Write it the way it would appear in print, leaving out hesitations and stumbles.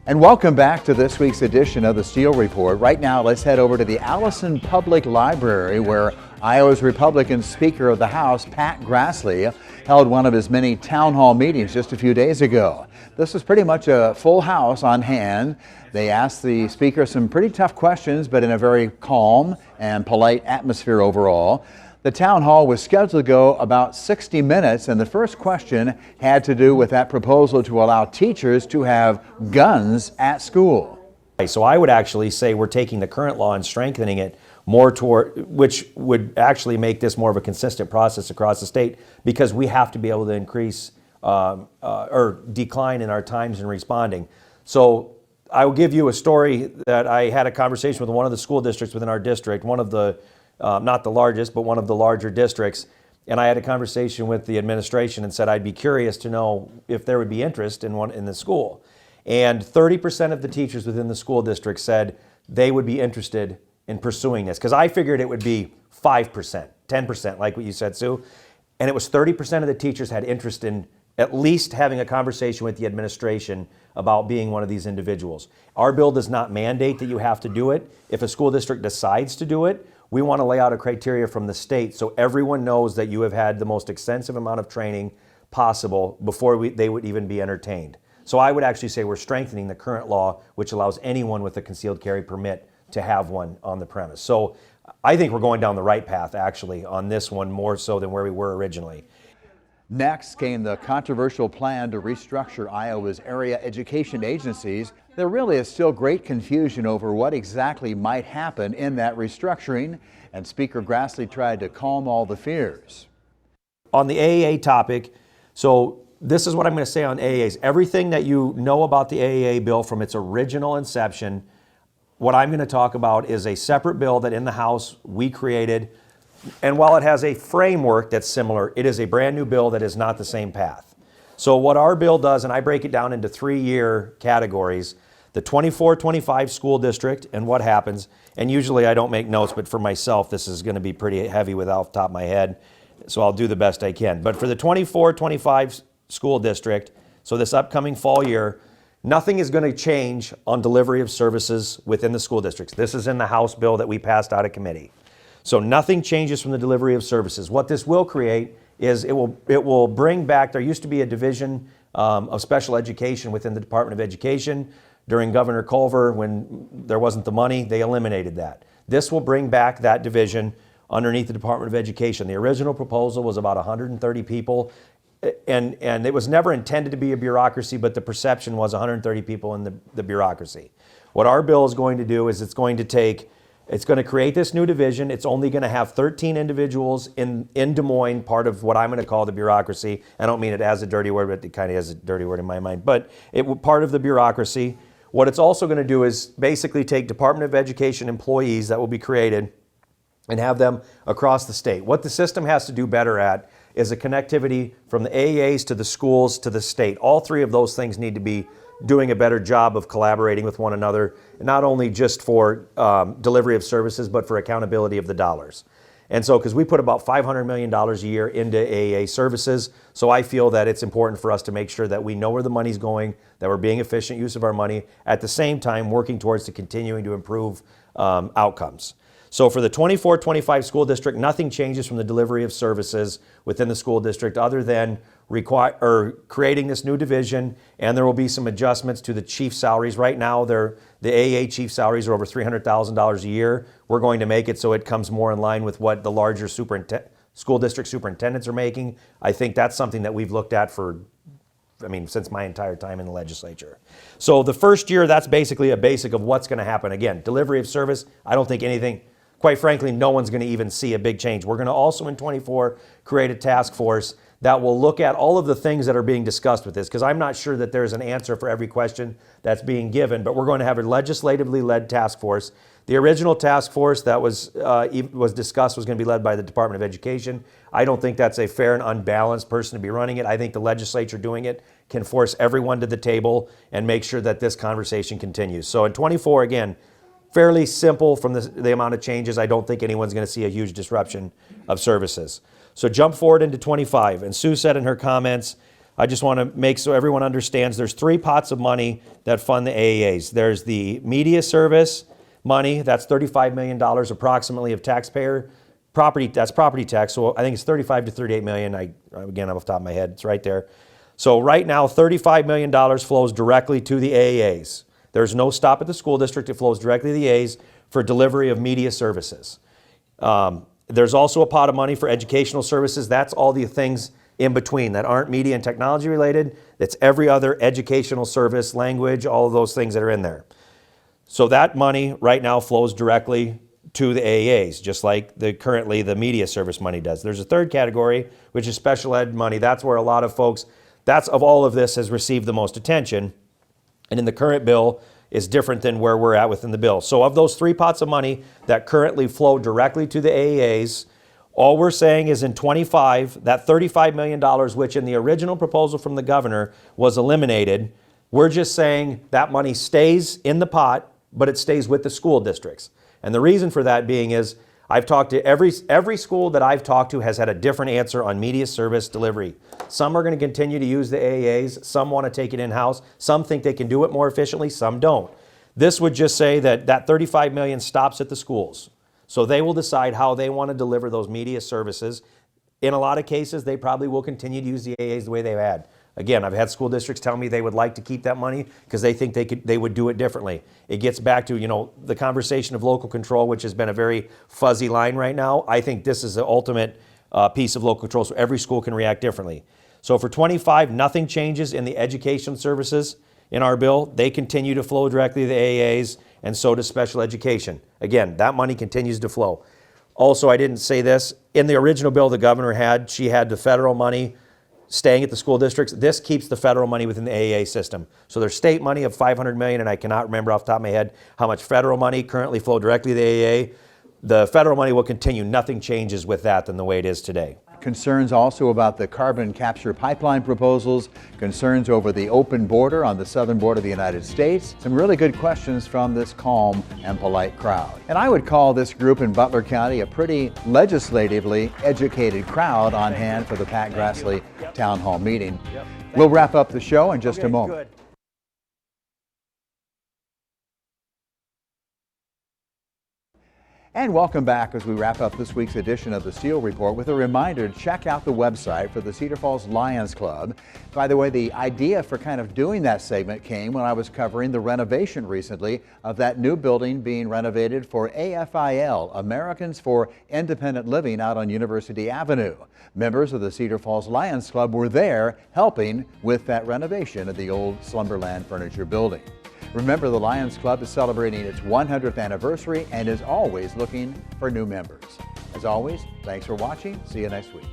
And welcome back to this week's edition of the Steele Report. Right now, let's head over to the Allison Public Library, where Iowa's Republican Speaker of the House, Pat Grassley, held one of his many town hall meetings just a few days ago. This was pretty much a full house on hand. They asked the Speaker some pretty tough questions, but in a very calm and polite atmosphere overall. The town hall was scheduled to go about 60 minutes, and the first question had to do with that proposal to allow teachers to have guns at school. So I would actually say we're taking the current law and strengthening it more toward, which would actually make this more of a consistent process across the state, because we have to be able to increase or decline in our times in responding. So I will give you a story that I had a conversation with one of the school districts within our district, one of the not the largest, but one of the larger districts. And I had a conversation with the administration and said I'd be curious to know if there would be interest in the school. And 30% of the teachers within the school district said they would be interested in pursuing this. Because I figured it would be 5%, 10%, like what you said, Sue. And it was 30% of the teachers had interest in at least having a conversation with the administration about being one of these individuals. Our bill does not mandate that you have to do it. If a school district decides to do it, we want to lay out a criteria from the state so everyone knows that you have had the most extensive amount of training possible before they would even be entertained. So I would actually say we're strengthening the current law, which allows anyone with a concealed carry permit to have one on the premise. So I think we're going down the right path, actually, on this one, more so than where we were originally. Next came the controversial plan to restructure Iowa's area education agencies. There really is still great confusion over what exactly might happen in that restructuring, and Speaker Grassley tried to calm all the fears. On the AEA topic, so this is what I'm going to say on AEAs. Everything that you know about the AEA bill from its original inception, what I'm going to talk about is a separate bill that in the House we created. And while it has a framework that's similar, it is a brand new bill that is not the same path. So what our bill does, and I break it down into 3-year categories, the 24-25 school district and what happens, and usually I don't make notes, but for myself this is going to be pretty heavy without the top of my head, so I'll do the best I can. But for the 24-25 school district, so this upcoming fall year, nothing is going to change on delivery of services within the school districts. This is in the House bill that we passed out of committee. So nothing changes from the delivery of services. What this will create is it will bring back, there used to be a division of special education within the Department of Education. During Governor Culver, when there wasn't the money, they eliminated that. This will bring back that division underneath the Department of Education. The original proposal was about 130 people, and it was never intended to be a bureaucracy, but the perception was 130 people in the bureaucracy. What our bill is going to do is it's going to create this new division. It's only going to have 13 individuals in Des Moines, part of what I'm going to call the bureaucracy. I don't mean it as a dirty word, but it kind of has a dirty word in my mind. But part of the bureaucracy. What it's also going to do is basically take Department of Education employees that will be created and have them across the state. What the system has to do better at is a connectivity from the AEAs to the schools to the state. All three of those things need to be doing a better job of collaborating with one another, not only just for delivery of services, but for accountability of the dollars. And so, because we put about $500 million a year into AEA services, so I feel that it's important for us to make sure that we know where the money's going, that we're being efficient use of our money, at the same time working towards continuing to improve outcomes. So for the 24-25 school district, nothing changes from the delivery of services within the school district other than creating this new division, and there will be some adjustments to the chief salaries. Right now, the AEA chief salaries are over $300,000 a year. We're going to make it so it comes more in line with what the larger school district superintendents are making. I think that's something that we've looked at since my entire time in the legislature. So the first year, that's basically a basic of what's going to happen. Again, delivery of service, I don't think anything, quite frankly, no one's going to even see a big change. We're going to also in 24 create a task force that will look at all of the things that are being discussed with this, because I'm not sure that there's an answer for every question that's being given, but we're going to have a legislatively led task force. The original task force that was discussed was going to be led by the Department of Education. I don't think that's a fair and unbalanced person to be running it. I think the legislature doing it can force everyone to the table and make sure that this conversation continues. So in 24, again, fairly simple from the amount of changes. I don't think anyone's going to see a huge disruption of services. So jump forward into 25, and Sue said in her comments, I just want to make so everyone understands there's 3 pots of money that fund the AEAs. There's the media service money, that's $35 million approximately of taxpayer property, that's property tax. So I think it's 35 to 38 million. Again, off the top of my head, it's right there. So right now, $35 million flows directly to the AEAs. There's no stop at the school district. It flows directly to the A's for delivery of media services. There's also a pot of money for educational services. That's all the things in between that aren't media and technology related. That's every other educational service, language, all of those things that are in there. So that money right now flows directly to the AEAs, just like currently the media service money does. There's a third category, which is special ed money. That's where a lot of folks, that's of all of this has received the most attention. And in the current bill is different than where we're at within the bill. So of those 3 pots of money that currently flow directly to the AEAs, all we're saying is in 25, that $35 million, which in the original proposal from the governor was eliminated, we're just saying that money stays in the pot, but it stays with the school districts. And the reason for that being is I've talked to every school that I've talked to has had a different answer on media service delivery. Some are going to continue to use the AEAs. Some want to take it in-house. Some think they can do it more efficiently. Some don't. This would just say that $35 million stops at the schools. So they will decide how they want to deliver those media services. In a lot of cases, they probably will continue to use the AEAs the way they've had. Again, I've had school districts tell me they would like to keep that money because they think they would do it differently. It gets back to, the conversation of local control, which has been a very fuzzy line right now. I think this is the ultimate piece of local control, so every school can react differently. So for 25, nothing changes in the education services in our bill. They continue to flow directly to the AEAs, and so does special education. Again, that money continues to flow. Also, I didn't say this, in the original bill the governor had, she had the federal money staying at the school districts. This keeps the federal money within the AEA system. So there's state money of $500 million, and I cannot remember off the top of my head how much federal money currently flow directly to the AEA. The federal money will continue. Nothing changes with that than the way it is today. Concerns also about the carbon capture pipeline proposals, concerns over the open border on the southern border of the United States. Some really good questions from this calm and polite crowd. And I would call this group in Butler County a pretty legislatively educated crowd on hand for the Pat Grassley Town Hall meeting. We'll wrap up the show in just a moment. Good. And welcome back as we wrap up this week's edition of the Steel Report with a reminder to check out the website for the Cedar Falls Lions Club. By the way, the idea for kind of doing that segment came when I was covering the renovation recently of that new building being renovated for AFIL, Americans for Independent Living, out on University Avenue. Members of the Cedar Falls Lions Club were there helping with that renovation of the old Slumberland Furniture building. Remember, the Lions Club is celebrating its 100th anniversary and is always looking for new members. As always, thanks for watching. See you next week.